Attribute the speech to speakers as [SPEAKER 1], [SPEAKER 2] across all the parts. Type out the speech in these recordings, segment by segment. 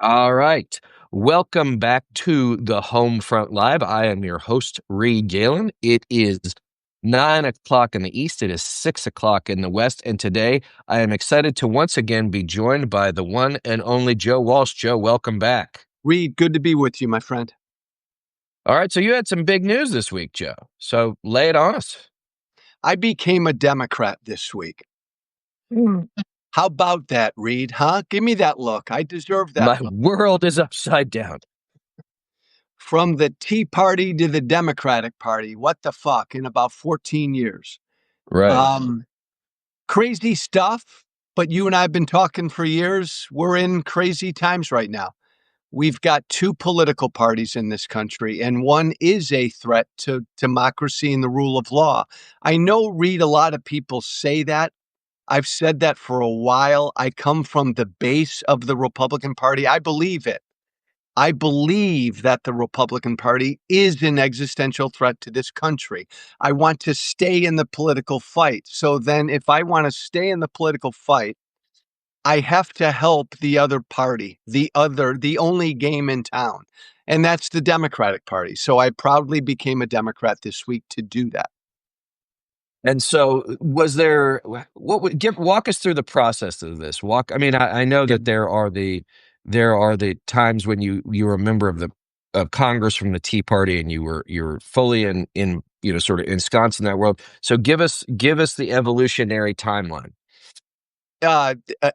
[SPEAKER 1] All right. Welcome back to the Homefront Live. I am your host, Reed Galen. It is 9 o'clock in the East. It is 6 o'clock in the West. And today I am excited to once again be joined by the one and only Joe Walsh. Joe, welcome back.
[SPEAKER 2] Reed, good to be with you, my friend.
[SPEAKER 1] All right. So you had some big news this week, Joe. So lay it on us.
[SPEAKER 2] I became a Democrat this week. How about that, Reed? Huh? Give me that look. I deserve that
[SPEAKER 1] My
[SPEAKER 2] look.
[SPEAKER 1] world is upside down.
[SPEAKER 2] From the Tea Party to the Democratic Party. What the fuck? In about 14 years.
[SPEAKER 1] Right.
[SPEAKER 2] Crazy stuff, but you and I have been talking for years. We're in crazy times right now. We've got two political parties in this country, and one is a threat to democracy and the rule of law. I know, Reed, a lot of people say that. I've said that for a while. I come from the base of the Republican Party. I believe it. I believe that the Republican Party is an existential threat to this country. I want to stay in the political fight. So then, if I want to stay in the political fight, I have to help the other party, the only game in town. And that's the Democratic Party. So I proudly became a Democrat this week to do that.
[SPEAKER 1] And so was there, walk us through the process of this. I know that there are the times when you were a member of Congress from the Tea Party and you're fully in sort of ensconced in that world. So give us the evolutionary timeline.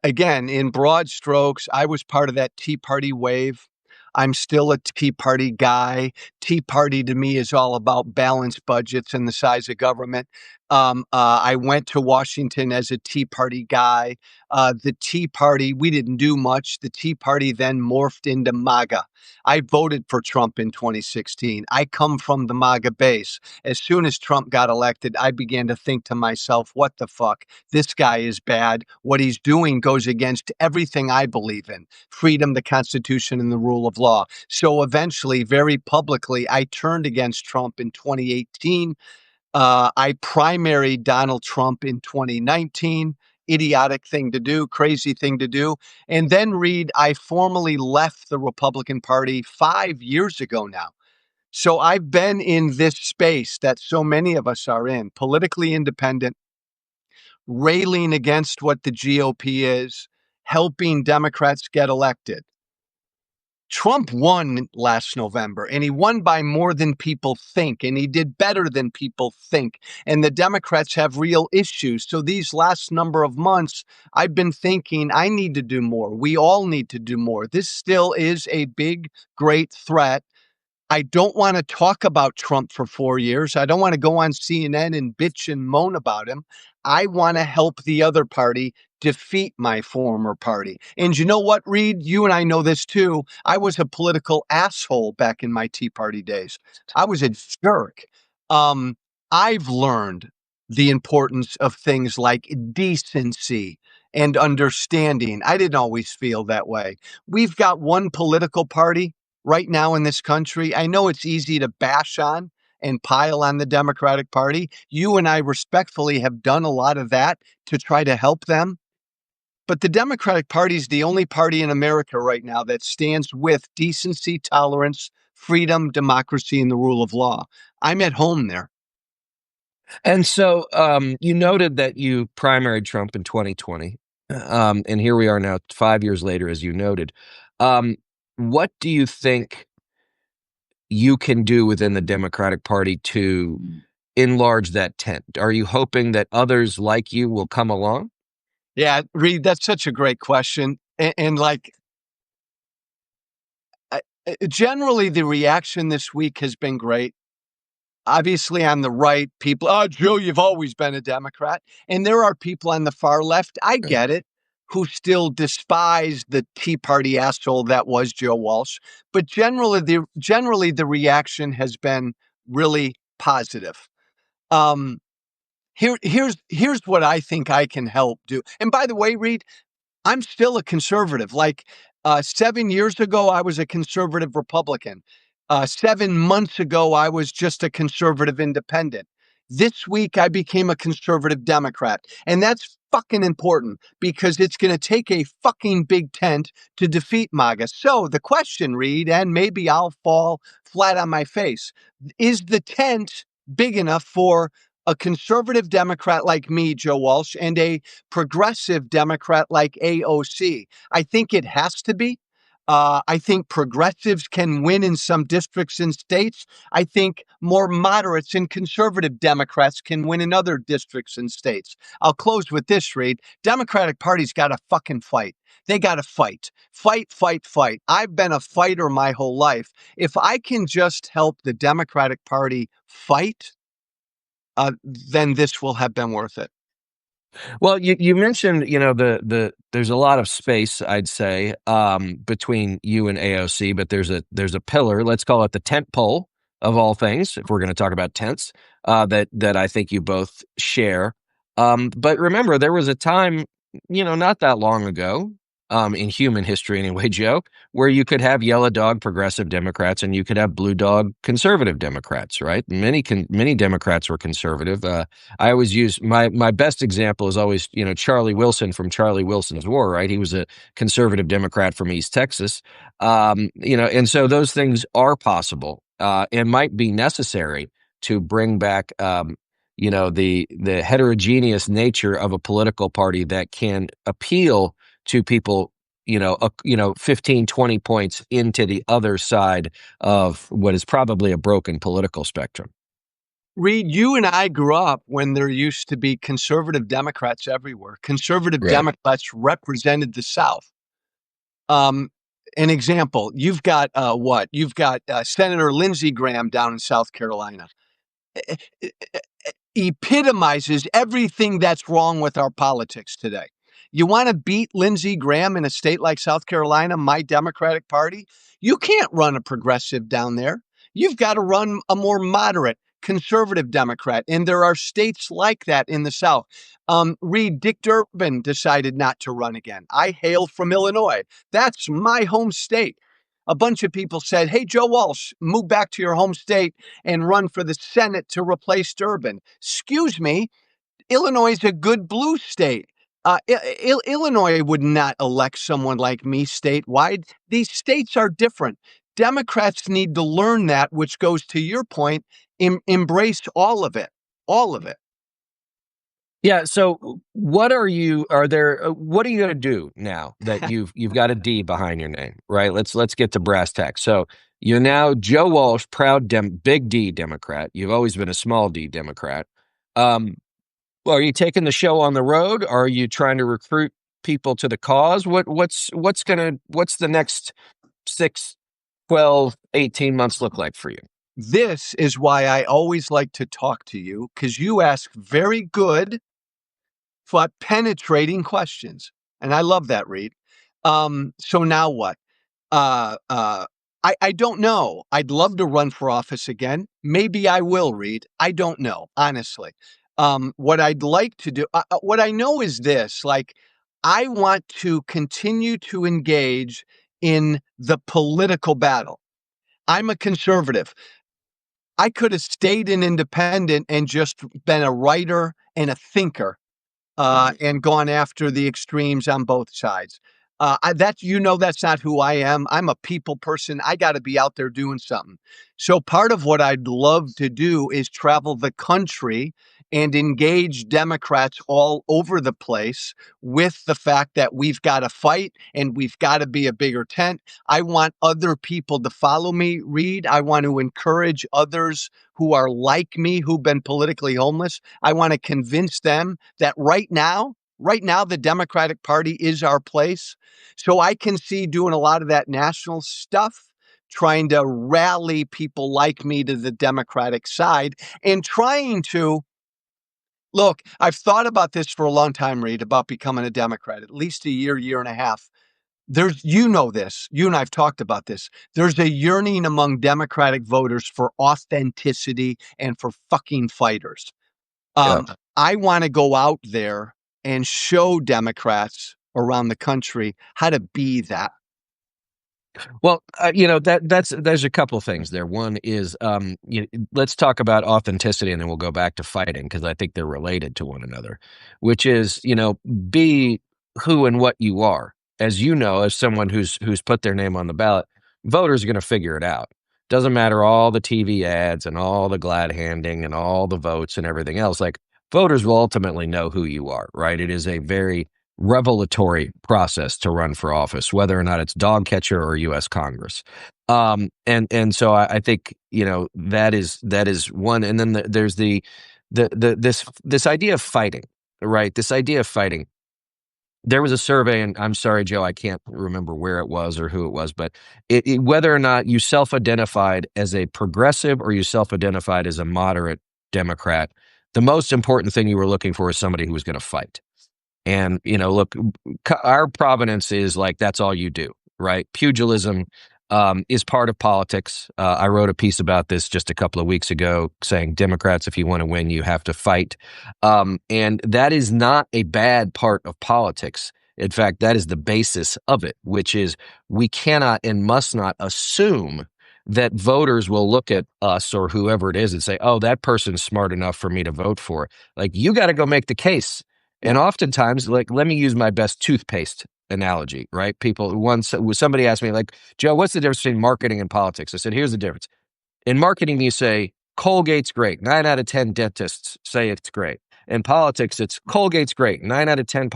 [SPEAKER 2] Again, in broad strokes, I was part of that Tea Party wave. I'm still a Tea Party guy. Tea Party to me is all about balanced budgets and the size of government. I went to Washington as a Tea Party guy. The Tea Party, we didn't do much. The Tea Party then morphed into MAGA. I voted for Trump in 2016. I come from the MAGA base. As soon as Trump got elected, I began to think to myself, what the fuck? This guy is bad. What he's doing goes against everything I believe in: freedom, the Constitution, and the rule of law. So eventually, very publicly, I turned against Trump in 2018. I primaried Donald Trump in 2019. Idiotic thing to do, crazy thing to do. And then, Reed, I formally left the Republican Party 5 years ago now. So I've been in this space that so many of us are in, politically independent, railing against what the GOP is, helping Democrats get elected. Trump won last November, and he won by more than people think, and he did better than people think. And the Democrats have real issues. So these last number of months, I've been thinking I need to do more. We all need to do more. This still is a big, great threat. I don't want to talk about Trump for 4 years. I don't want to go on CNN and bitch and moan about him. I want to help the other party defeat my former party. And you know what, Reed? You and I know this too. I was a political asshole back in my Tea Party days. I was a jerk. I've learned the importance of things like decency and understanding. I didn't always feel that way. We've got one political party right now in this country. I know it's easy to bash on and pile on the Democratic Party. You and I respectfully have done a lot of that to try to help them. But the Democratic Party is the only party in America right now that stands with decency, tolerance, freedom, democracy, and the rule of law. I'm at home there.
[SPEAKER 1] And so you noted that you primaried Trump in 2020. And here we are now 5 years later, as you noted. What do you think you can do within the Democratic Party to enlarge that tent? Are you hoping that others like you will come along?
[SPEAKER 2] Yeah, Reed, that's such a great question. Generally, the reaction this week has been great. Obviously, on the right, people, oh, Joe, you've always been a Democrat. And there are people on the far left, I get it, who still despise the Tea Party asshole that was Joe Walsh. But generally, the reaction has been really positive. Here's what I think I can help do. And by the way, Reed, I'm still a conservative. 7 years ago, I was a conservative Republican. 7 months ago, I was just a conservative independent. This week, I became a conservative Democrat. And that's fucking important because it's going to take a fucking big tent to defeat MAGA. So the question, Reed, and maybe I'll fall flat on my face, is the tent big enough for a conservative Democrat like me, Joe Walsh, and a progressive Democrat like AOC? I think it has to be. I think progressives can win in some districts and states. I think more moderates and conservative Democrats can win in other districts and states. I'll close with this, Reed. Democratic Party's got to fucking fight. They got to fight. Fight, fight, fight. I've been a fighter my whole life. If I can just help the Democratic Party fight, then this will have been worth it.
[SPEAKER 1] Well, you mentioned, there's a lot of space, I'd say, between you and AOC, but there's a pillar, let's call it the tent pole of all things, if we're going to talk about tents, that I think you both share. But remember, there was a time, not that long ago, in human history anyway, Joe, where you could have yellow dog progressive Democrats and you could have blue dog conservative Democrats, right? Many Democrats were conservative. I always use my best example is always, Charlie Wilson from Charlie Wilson's War, right? He was a conservative Democrat from East Texas. And so those things are possible, and might be necessary to bring back, the heterogeneous nature of a political party that can appeal to people, 15, 20 points into the other side of what is probably a broken political spectrum.
[SPEAKER 2] Reed, you and I grew up when there used to be conservative Democrats everywhere. Conservative
[SPEAKER 1] Right.
[SPEAKER 2] Democrats represented the South. Um, an example, you've got what? You've got Senator Lindsey Graham down in South Carolina. Epitomizes everything that's wrong with our politics today. You want to beat Lindsey Graham in a state like South Carolina, my Democratic Party? You can't run a progressive down there. You've got to run a more moderate, conservative Democrat. And there are states like that in the South. Reed, Dick Durbin decided not to run again. I hail from Illinois. That's my home state. A bunch of people said, hey, Joe Walsh, move back to your home state and run for the Senate to replace Durbin. Excuse me, Illinois is a good blue state. Illinois would not elect someone like me statewide. These states are different. Democrats need to learn that, which goes to your point, embrace all of it, all of it.
[SPEAKER 1] Yeah. So what are you going to do now that you've got a D behind your name, right? Let's get to brass tacks. So you're now Joe Walsh, proud big D Democrat. You've always been a small D Democrat. Well, are you taking the show on the road? Are you trying to recruit people to the cause? What's the next 6, 12, 18 months look like for you?
[SPEAKER 2] This is why I always like to talk to you, because you ask very good but penetrating questions. And I love that, Reed. So now what? I don't know. I'd love to run for office again. Maybe I will, Reed. I don't know, honestly. What I'd like to do, what I know is this, like, I want to continue to engage in the political battle. I'm a conservative. I could have stayed an independent and just been a writer and a thinker, and gone after the extremes on both sides. That's not who I am. I'm a people person. I got to be out there doing something. So part of what I'd love to do is travel the country and engage Democrats all over the place with the fact that we've got to fight and we've got to be a bigger tent. I want other people to follow me, Reed. I want to encourage others who are like me, who've been politically homeless. I want to convince them that right now, the Democratic Party is our place. So I can see doing a lot of that national stuff, trying to rally people like me to the Democratic side and trying to look. I've thought about this for a long time, Reed, about becoming a Democrat, at least a year and a half. This, you and I've talked about this. There's a yearning among Democratic voters for authenticity and for fucking fighters.
[SPEAKER 1] Yeah.
[SPEAKER 2] Um, I want to go out there and show Democrats around the country how to be that.
[SPEAKER 1] Well, there's a couple things there. One is, let's talk about authenticity, and then we'll go back to fighting because I think they're related to one another. Which is, be who and what you are. As you know, as someone who's put their name on the ballot, voters are going to figure it out. Doesn't matter all the TV ads and all the glad handing and all the votes and everything else. Like voters will ultimately know who you are, right? It is a very revelatory process to run for office, whether or not it's dog catcher or U.S. Congress. And so I think that is one. And then there's this idea of fighting, right? This idea of fighting. There was a survey, and I'm sorry, Joe, I can't remember where it was or who it was, but whether or not you self-identified as a progressive or you self-identified as a moderate Democrat, the most important thing you were looking for is somebody who was going to fight. And, look, our provenance is like that's all you do, right? Pugilism is part of politics. I wrote a piece about this just a couple of weeks ago saying Democrats, if you want to win, you have to fight. And that is not a bad part of politics. In fact, that is the basis of it, which is we cannot and must not assume that voters will look at us or whoever it is and say, oh, that person's smart enough for me to vote for. Like, you got to go make the case. And oftentimes, like, let me use my best toothpaste analogy, right? Somebody asked me, like, Joe, what's the difference between marketing and politics? I said, here's the difference. In marketing, you say Colgate's great. 9 out of 10 dentists say it's great. In politics, it's Colgate's great. 9 out of 10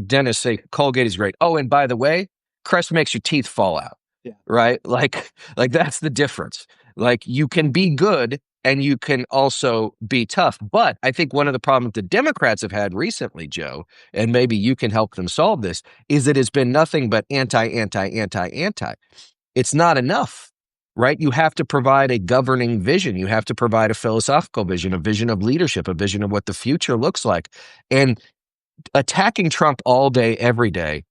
[SPEAKER 1] dentists say Colgate is great. Oh, and by the way, Crest makes your teeth fall out.
[SPEAKER 2] Yeah.
[SPEAKER 1] Right? Like that's the difference. Like you can be good and you can also be tough. But I think one of the problems the Democrats have had recently, Joe, and maybe you can help them solve this, is it has been nothing but anti, anti, anti, anti. It's not enough, right? You have to provide a governing vision. You have to provide a philosophical vision, a vision of leadership, a vision of what the future looks like. And attacking Trump all day, every day,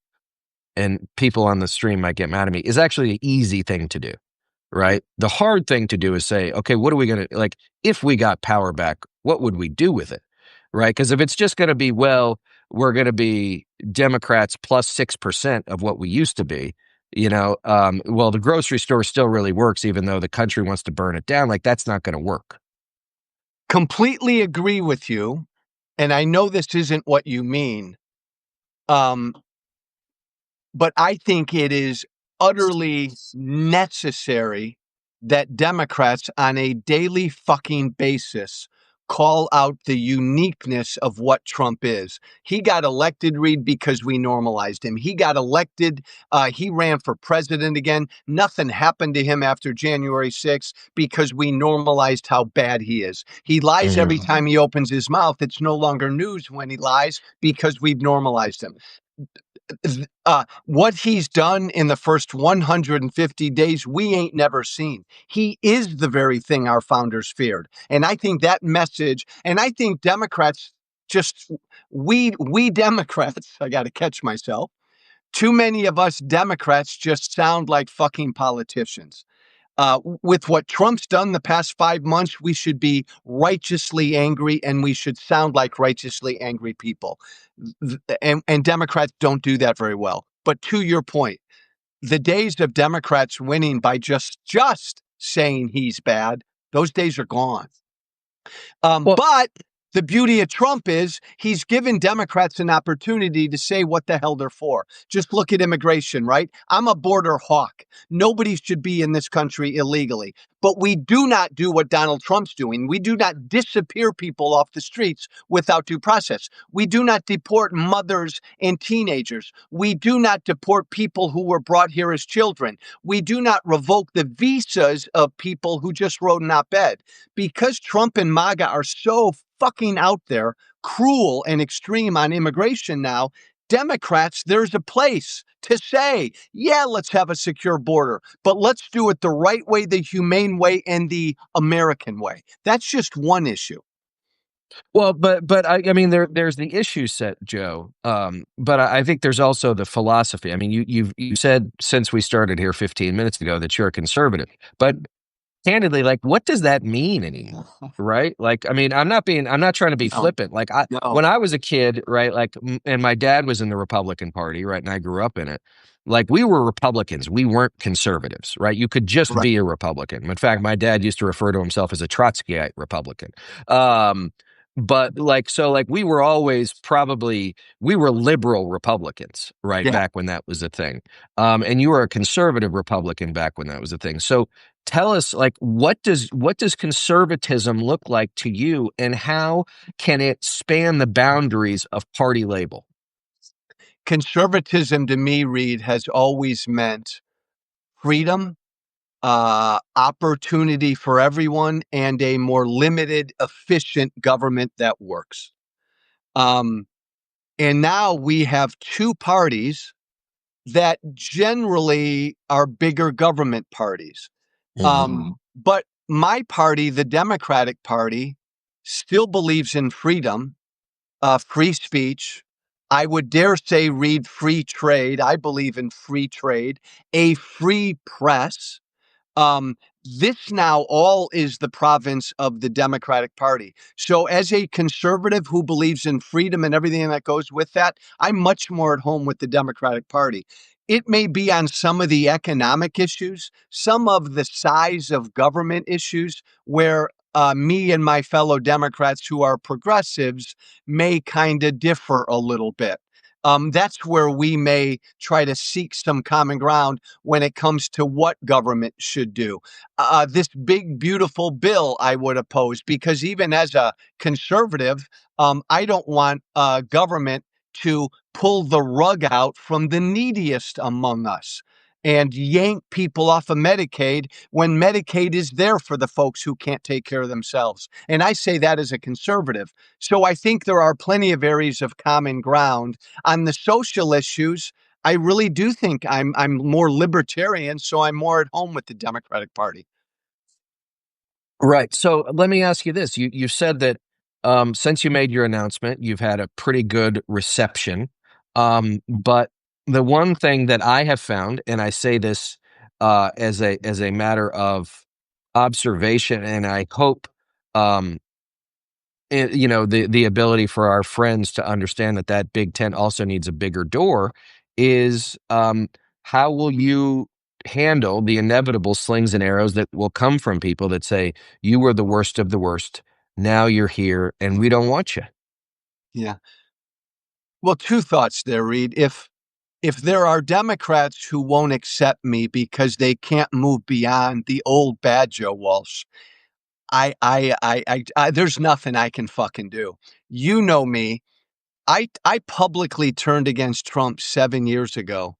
[SPEAKER 1] and people on the stream might get mad at me, is actually an easy thing to do, right? The hard thing to do is say, okay, what are we going to, like, if we got power back, what would we do with it, right? Because if it's just going to be, well, we're going to be Democrats plus 6% of what we used to be, well, the grocery store still really works, even though the country wants to burn it down. Like, that's not going to work.
[SPEAKER 2] Completely agree with you. And I know this isn't what you mean. But I think it is utterly necessary that Democrats on a daily fucking basis call out the uniqueness of what Trump is. He got elected, Reed, because we normalized him. He got elected. He ran for president again. Nothing happened to him after January 6th because we normalized how bad he is. He lies every time he opens his mouth. It's no longer news when he lies because we've normalized him. What he's done in the first 150 days, we ain't never seen. He is the very thing our founders feared. And I think that message, and I think Democrats we Democrats, I got to catch myself. Too many of us Democrats just sound like fucking politicians. With what Trump's done the past 5 months, we should be righteously angry and we should sound like righteously angry people. And Democrats don't do that very well. But to your point, the days of Democrats winning by just saying he's bad, those days are gone. But the beauty of Trump is he's given Democrats an opportunity to say what the hell they're for. Just look at immigration, right? I'm a border hawk. Nobody should be in this country illegally. But we do not do what Donald Trump's doing. We do not disappear people off the streets without due process. We do not deport mothers and teenagers. We do not deport people who were brought here as children. We do not revoke the visas of people who just wrote an op-ed. Because Trump and MAGA are so fucking out there, cruel and extreme on immigration now, Democrats, there's a place to say, yeah, let's have a secure border, but let's do it the right way, the humane way, and the American way. That's just one issue.
[SPEAKER 1] Well, but I mean there's the issue set, Joe. But I think there's also the philosophy. I mean, you said since we started here 15 minutes ago that you're a conservative, but candidly, like, what does that mean anymore? Right? Like, I mean, I'm not trying to be flippant. Like, when I was a kid, right? Like, and my dad was in the Republican Party, right? And I grew up in it. Like we were Republicans, we weren't conservatives, right? You could just
[SPEAKER 2] Right.
[SPEAKER 1] be a Republican. In fact, my dad used to refer to himself as a Trotskyite Republican. Um, but like so, like we were always probably we were liberal Republicans, right?
[SPEAKER 2] Yeah.
[SPEAKER 1] Back when that was a thing, and you were a conservative Republican back when that was a thing. So tell us, like, what does conservatism look like to you, and how can it span the boundaries of party label?
[SPEAKER 2] Conservatism to me, Reed, has always meant freedom, opportunity for everyone, and a more limited, efficient government that works. Um, and now we have two parties that generally are bigger government parties. But my party, the Democratic Party, still believes in freedom, free speech. I would dare say, read free trade. I believe in free trade, a free press. Um, this now all is the province of the Democratic Party. So, as a conservative who believes in freedom and everything that goes with that, I'm much more at home with the Democratic Party. It may be on some of the economic issues, some of the size of government issues, where me and my fellow Democrats who are progressives may kind of differ a little bit. That's where we may try to seek some common ground when it comes to what government should do. This big, beautiful bill I would oppose because even as a conservative, I don't want government to pull the rug out from the neediest among us and yank people off of Medicaid when Medicaid is there for the folks who can't take care of themselves. And I say that as a conservative. So I think there are plenty of areas of common ground. On the social issues, I really do think I'm more libertarian, so I'm more at home with the Democratic Party.
[SPEAKER 1] Right. So let me ask you this. You said that since you made your announcement, you've had a pretty good reception. But the one thing that I have found, and I say this as a matter of observation, and I hope um, the ability for our friends to understand that that big tent also needs a bigger door is how will you handle the inevitable slings and arrows that will come from people that say you were the worst of the worst, now you're here and we don't want you.
[SPEAKER 2] Yeah. Well, two thoughts there, Reed. If there are Democrats who won't accept me because they can't move beyond the old bad Joe Walsh, there's nothing I can fucking do. You know me. I publicly turned against Trump 7 years ago,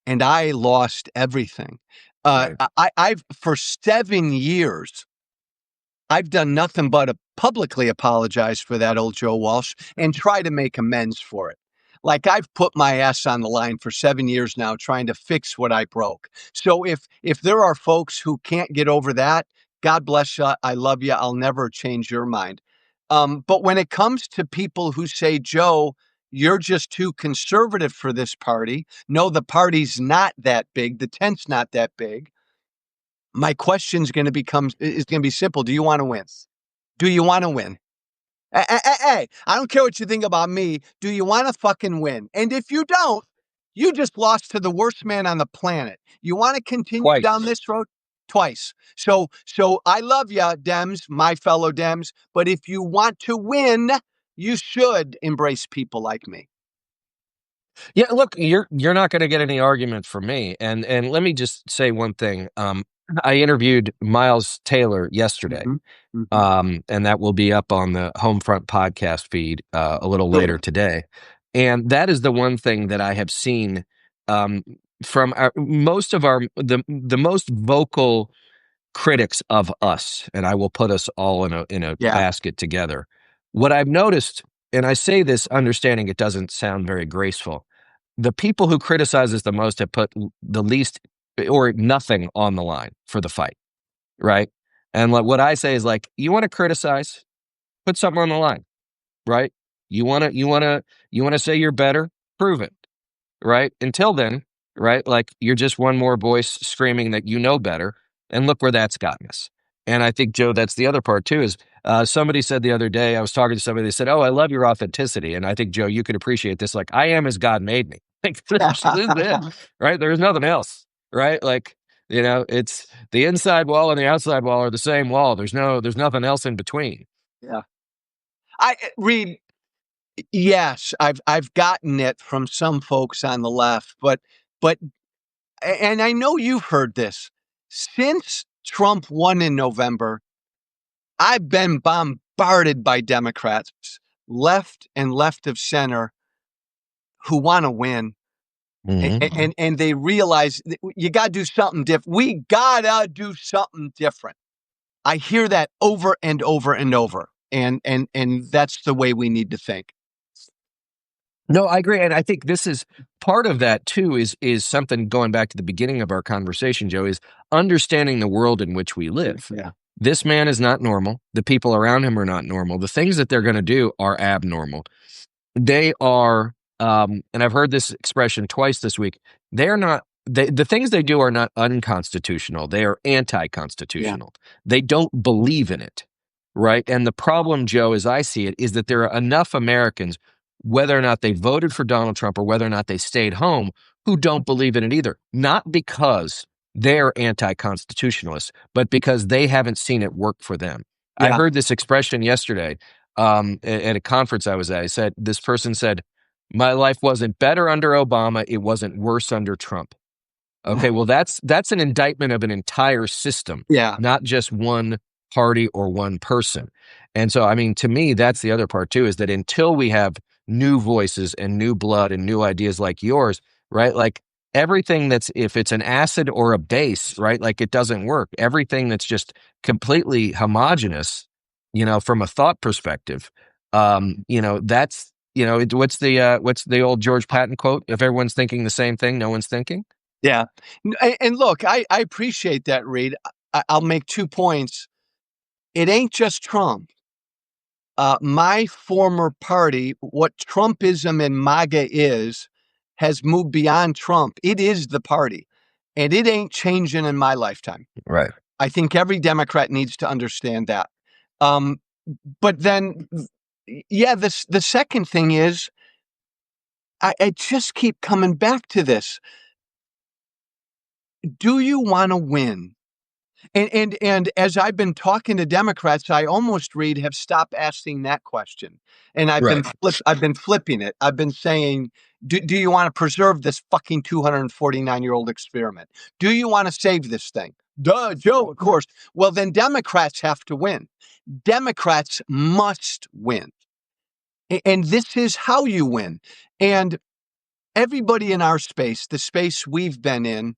[SPEAKER 2] and I lost everything.
[SPEAKER 1] Right.
[SPEAKER 2] I've for 7 years I've done nothing but publicly apologize for that old Joe Walsh and try to make amends for it. Like I've put my ass on the line for 7 years now trying to fix what I broke. So if there are folks who can't get over that, God bless you. I love you. I'll never change your mind. But when it comes to people who say, Joe, you're just too conservative for this party. No, the party's not that big. The tent's not that big. My question's going to become is going to be simple. Do you want to win? Do you want to win? Hey, I don't care what you think about me. Do you want to fucking win? And if you don't, you just lost to the worst man on the planet. You want to continue down
[SPEAKER 1] Twice.
[SPEAKER 2] this road twice. So I love you, Dems, my fellow Dems. But if you want to win, you should embrace people like me.
[SPEAKER 1] Yeah, look, you're not going to get any argument from me. And let me just say one thing. I interviewed Miles Taylor yesterday.
[SPEAKER 2] Hmm. Hmm.
[SPEAKER 1] And that will be up on the Homefront podcast feed a little later today. And that is the one thing that I have seen um, from most of the most vocal critics of us, and I will put us all in a
[SPEAKER 2] Yeah.
[SPEAKER 1] basket together. What I've noticed, and I say this understanding it doesn't sound very graceful, the people who criticize us the most have put the least or nothing on the line for the fight, right? And what I say is like, you want to criticize, put something on the line, right? You want to say you're better, prove it, right? Until then, right? Like you're just one more voice screaming that you know better, and look where that's gotten us. And I think Joe, that's the other part too. Is somebody said the other day, I was talking to somebody, they said, "Oh, I love your authenticity," and I think Joe, you could appreciate this. Like I am as God made me. Like this is it, right? There's nothing else, right? Like, it's the inside wall and the outside wall are the same wall. There's nothing else in between.
[SPEAKER 2] Yeah. I read Yes, I've gotten it from some folks on the left, but and I know you've heard this. Since Trump won in November, I've been bombarded by Democrats, left of center, who want to win,
[SPEAKER 1] Hmm.
[SPEAKER 2] and they realize that you got to do something different. We gotta do something different. I hear that over and over and over, and that's the way we need to think.
[SPEAKER 1] No, I agree, and I think this is part of that too. Is something going back to the beginning of our conversation, Joe, is understanding the world in which we live.
[SPEAKER 2] Yeah,
[SPEAKER 1] This man is not normal. The people around him are not normal. The things that they're going to do are abnormal. They are, and I've heard this expression twice this week. They're not. The things they do are not unconstitutional. They are
[SPEAKER 2] yeah,
[SPEAKER 1] anti-constitutional. They don't believe in it, right? And the problem, Joe, as I see it, is that there are enough Americans, whether or not they voted for Donald Trump or whether or not they stayed home, who don't believe in it either. Not because they're anti-constitutionalists, but because they haven't seen it work for them. I
[SPEAKER 2] yeah.
[SPEAKER 1] heard this expression yesterday at a conference I was at. I said, this person said, my life wasn't better under Obama. It wasn't worse under Trump. Okay, well, that's an indictment of an entire system,
[SPEAKER 2] Yeah,
[SPEAKER 1] not just one party or one person. And so, I mean, to me, that's the other part too, is that until we have new voices and new blood and new ideas like yours, right? Like everything that's, if it's an acid or a base, right? Like it doesn't work. Everything that's just completely homogenous, from a thought perspective, that's, what's the old George Patton quote? If everyone's thinking the same thing, no one's thinking.
[SPEAKER 2] yeah. And look, I appreciate that, Reed. I'll make 2 points. It ain't just Trump. My former party, what Trumpism and MAGA is, has moved beyond Trump. It is the party, and it ain't changing in my lifetime.
[SPEAKER 1] Right.
[SPEAKER 2] I think every Democrat needs to understand that. Um, but then, yeah, the second thing is, I just keep coming back to this. Do you want to win? And as I've been talking to Democrats, I almost, Reed, have stopped asking that question. And
[SPEAKER 1] Right.
[SPEAKER 2] I've been flipping it. I've been saying, do you want to preserve this fucking 249-year-old experiment? Do you want to save this thing? Duh, Joe, of course. Well, then Democrats have to win. Democrats must win. And this is how you win. And everybody in our space, the space we've been in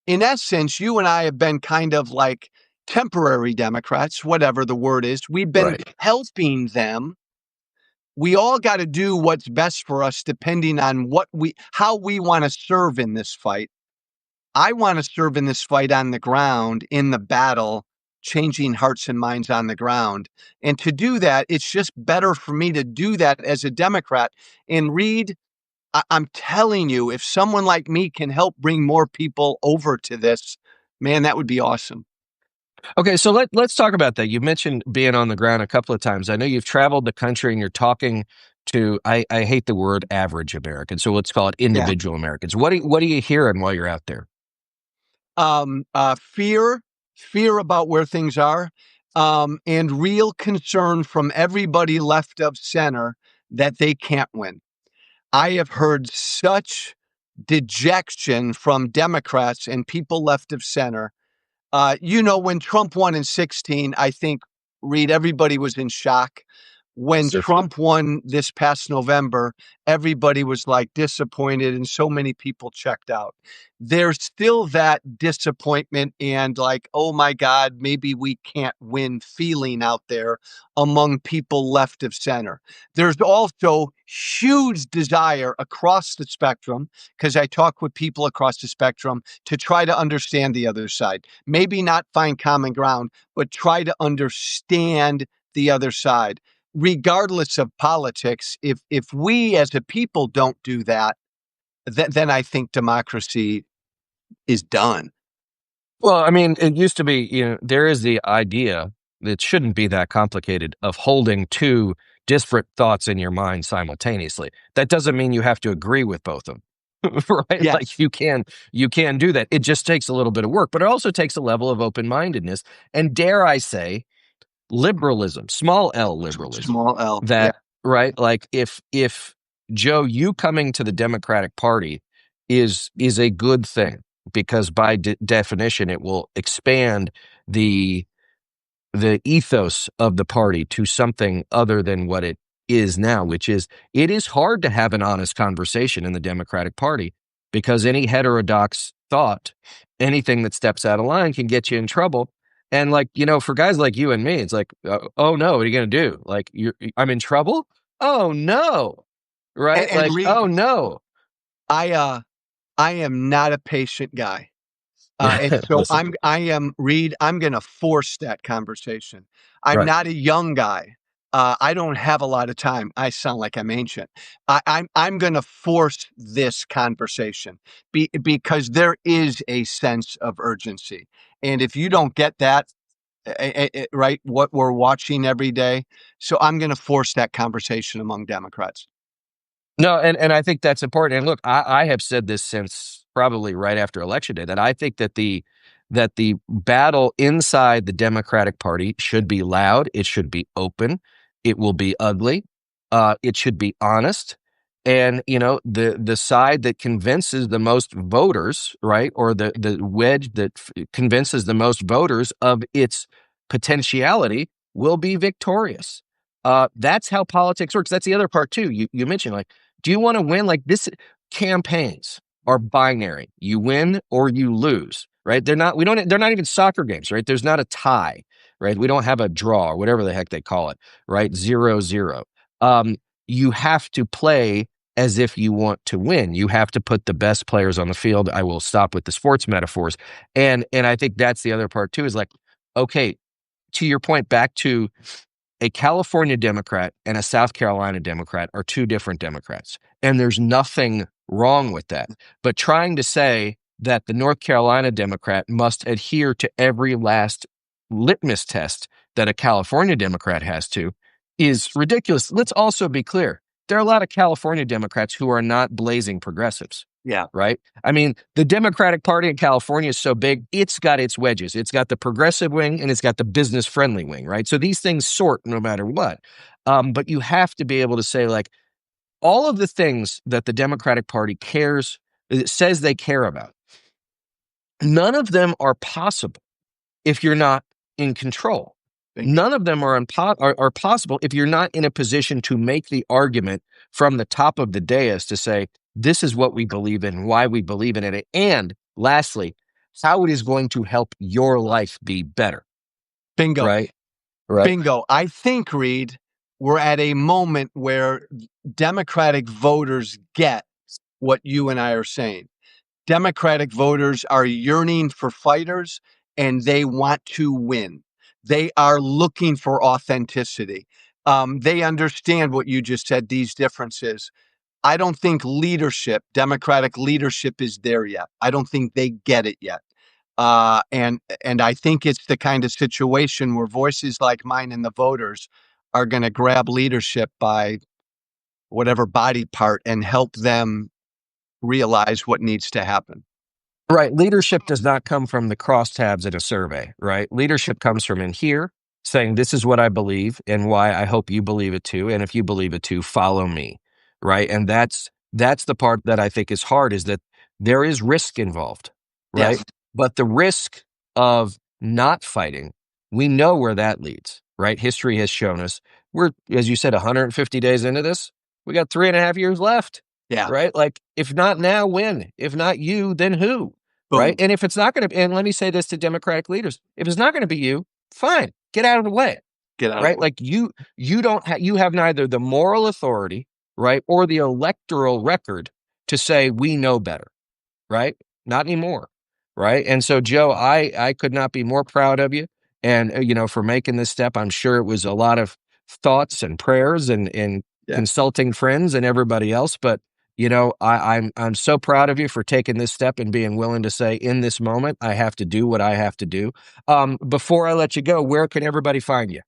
[SPEAKER 2] essence, you and I have been kind of like temporary Democrats, whatever the word is. We've been
[SPEAKER 1] Right.
[SPEAKER 2] helping them. We all got to do what's best for us depending on how we want to serve in this fight. I want to serve in this fight on the ground, in the battle, changing hearts and minds on the ground. And to do that, it's just better for me to do that as a Democrat. And Reed, I'm telling you, if someone like me can help bring more people over to this, man, that would be awesome.
[SPEAKER 1] Okay, so let's talk about that. You mentioned being on the ground a couple of times. I know you've traveled the country and you're talking to, I hate the word average Americans, so let's call it
[SPEAKER 2] Yeah.
[SPEAKER 1] individual Americans. What are you hearing while you're out there?
[SPEAKER 2] Fear about where things are, and real concern from everybody left of center that they can't win. I have heard such dejection from Democrats and people left of center. When Trump won in 16, I think, Reed, everybody was in shock. When
[SPEAKER 1] Sure.
[SPEAKER 2] Trump won this past November, everybody was like disappointed, and so many people checked out. There's still that disappointment and like, oh my God, maybe we can't win feeling out there among people left of center. There's also huge desire across the spectrum, because I talk with people across the spectrum, to try to understand the other side. Maybe not find common ground, but try to understand the other side. Regardless of politics, if we as a people don't do that, then I think democracy is done.
[SPEAKER 1] Well, I mean, it used to be, there is the idea that shouldn't be that complicated of holding two disparate thoughts in your mind simultaneously. That doesn't mean you have to agree with both of them. right? Like
[SPEAKER 2] Yes.
[SPEAKER 1] you can do that. It just takes a little bit of work, but it also takes a level of open-mindedness and, dare I say, liberalism, small L liberalism.
[SPEAKER 2] Small L. Yeah.
[SPEAKER 1] That, right? Like if Joe, you coming to the Democratic Party is a good thing, because by definition it will expand the the ethos of the party to something other than what it is now, which is, it is hard to have an honest conversation in the Democratic Party, because any heterodox thought, anything that steps out of line can get you in trouble. And, like, for guys like you and me, it's like, oh no, what are you going to do? Like, I'm in trouble? Oh no. Right?
[SPEAKER 2] And
[SPEAKER 1] Like, oh
[SPEAKER 2] Reed,
[SPEAKER 1] no.
[SPEAKER 2] I uh I am not a patient guy. And so
[SPEAKER 1] Listen,
[SPEAKER 2] I am Reed, I'm gonna force that conversation. I'm
[SPEAKER 1] right.
[SPEAKER 2] not a young guy. I don't have a lot of time. I sound like I'm ancient. I'm gonna force this conversation because there is a sense of urgency. And if you don't get that, right, what we're watching every day, so I'm gonna force that conversation among Democrats.
[SPEAKER 1] No, and I think that's important. And look, I have said this since probably right after Election Day, that I think that the battle inside the Democratic Party should be loud. It should be open. It will be ugly. It should be honest. And the side that convinces the most voters, right, or the wedge that convinces the most voters of its potentiality, will be victorious. That's how politics works. That's the other part too. You mentioned, like, do you want to win? Like, this, campaigns are binary. You win or you lose, right? They're not even soccer games, right? There's not a tie, right? We don't have a draw or whatever the heck they call it, right? 0-0. Um, you have to play as if you want to win. You have to put the best players on the field. I will stop with the sports metaphors. And I think that's the other part too, is like, okay, to your point, back to a California Democrat and a South Carolina Democrat are two different Democrats. And there's nothing wrong with that. But trying to say that the North Carolina Democrat must adhere to every last litmus test that a California Democrat has to is ridiculous. Let's also be clear. There are a lot of California Democrats who are not blazing progressives,
[SPEAKER 2] Yeah.
[SPEAKER 1] right? I mean, the Democratic Party in California is so big, it's got its wedges. It's got the progressive wing and it's got the business friendly wing, right? So these things sort no matter what. But you have to be able to say, like, all of the things that the Democratic Party says they care about, none of them are possible if you're not in control.
[SPEAKER 2] Thank you.
[SPEAKER 1] None of them are possible if you're not in a position to make the argument from the top of the dais to say, this is what we believe in, why we believe in it, and lastly, how it is going to help your life be better,
[SPEAKER 2] Bingo.
[SPEAKER 1] right? Right.
[SPEAKER 2] Bingo. I think, Reed, we're at a moment where Democratic voters get what you and I are saying. Democratic voters are yearning for fighters and they want to win. They are looking for authenticity. They understand what you just said, these differences. I don't think Democratic leadership is there yet. I don't think they get it yet. And I think it's the kind of situation where voices like mine and the voters are going to grab leadership by whatever body part and help them realize what needs to happen.
[SPEAKER 1] Right. Leadership does not come from the crosstabs in a survey, right? Leadership comes from in here, saying, this is what I believe and why I hope you believe it too. And if you believe it too, follow me. Right. And that's the part that I think is hard, is that there is risk involved. Right.
[SPEAKER 2] Yes.
[SPEAKER 1] But the risk of not fighting, we know where that leads. Right. History has shown us, we're, as you said, 150 days into this. We got 3.5 years left.
[SPEAKER 2] Yeah.
[SPEAKER 1] Right. Like, if not now, when? If not you, then who? Right.
[SPEAKER 2] Boom.
[SPEAKER 1] And if it's not going to, and let me say this to Democratic leaders, if it's not going to be you, fine, get out of the way.
[SPEAKER 2] Get out of the
[SPEAKER 1] Right.
[SPEAKER 2] way.
[SPEAKER 1] Like, you have neither the moral authority, right, or the electoral record to say we know better. Right. Not anymore. Right. And so, Joe, I could not be more proud of you. And, for making this step. I'm sure it was a lot of thoughts and prayers and
[SPEAKER 2] Yeah.
[SPEAKER 1] consulting friends and everybody else. But, I'm so proud of you for taking this step and being willing to say, in this moment, I have to do what I have to do. Before I let you go, where can everybody find you?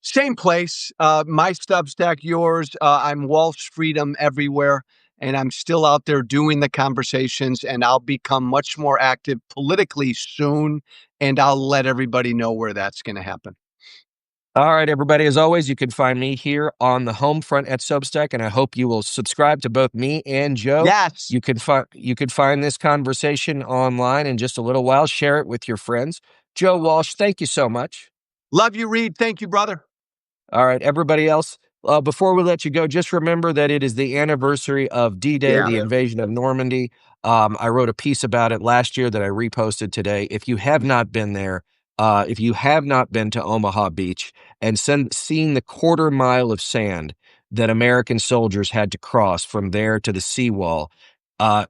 [SPEAKER 2] Same place. My Substack, yours. I'm Walsh Freedom everywhere. and I'm still out there doing the conversations, and I'll become much more active politically soon, and I'll let everybody know where that's going to happen.
[SPEAKER 1] All right, everybody. As always, you can find me here on the home front at Substack, and I hope you will subscribe to both me and Joe.
[SPEAKER 2] Yes.
[SPEAKER 1] You can find this conversation online in just a little while. Share it with your friends. Joe Walsh, thank you so much.
[SPEAKER 2] Love you, Reed. Thank you, brother.
[SPEAKER 1] All right, everybody else. Before we let you go, just remember that it is the anniversary of D-Day,
[SPEAKER 2] Yeah.
[SPEAKER 1] the invasion of Normandy. I wrote a piece about it last year that I reposted today. If you have not been there, if you have not been to Omaha Beach and seen the quarter mile of sand that American soldiers had to cross from there to the seawall, uh,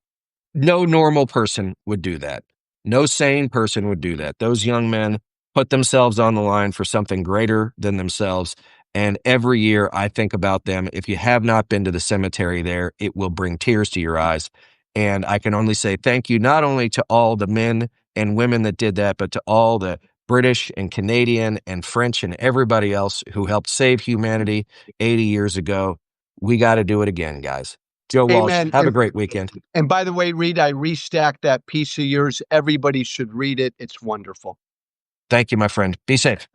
[SPEAKER 1] no normal person would do that. No sane person would do that. Those young men put themselves on the line for something greater than themselves. And every year I think about them. If you have not been to the cemetery there, it will bring tears to your eyes. And I can only say thank you, not only to all the men and women that did that, but to all the British and Canadian and French and everybody else who helped save humanity 80 years ago. We got to do it again, guys. Joe Walsh,
[SPEAKER 2] Amen.
[SPEAKER 1] have a great weekend.
[SPEAKER 2] And by the way, Reed, I restacked that piece of yours. Everybody should read it. It's wonderful.
[SPEAKER 1] Thank you, my friend. Be safe.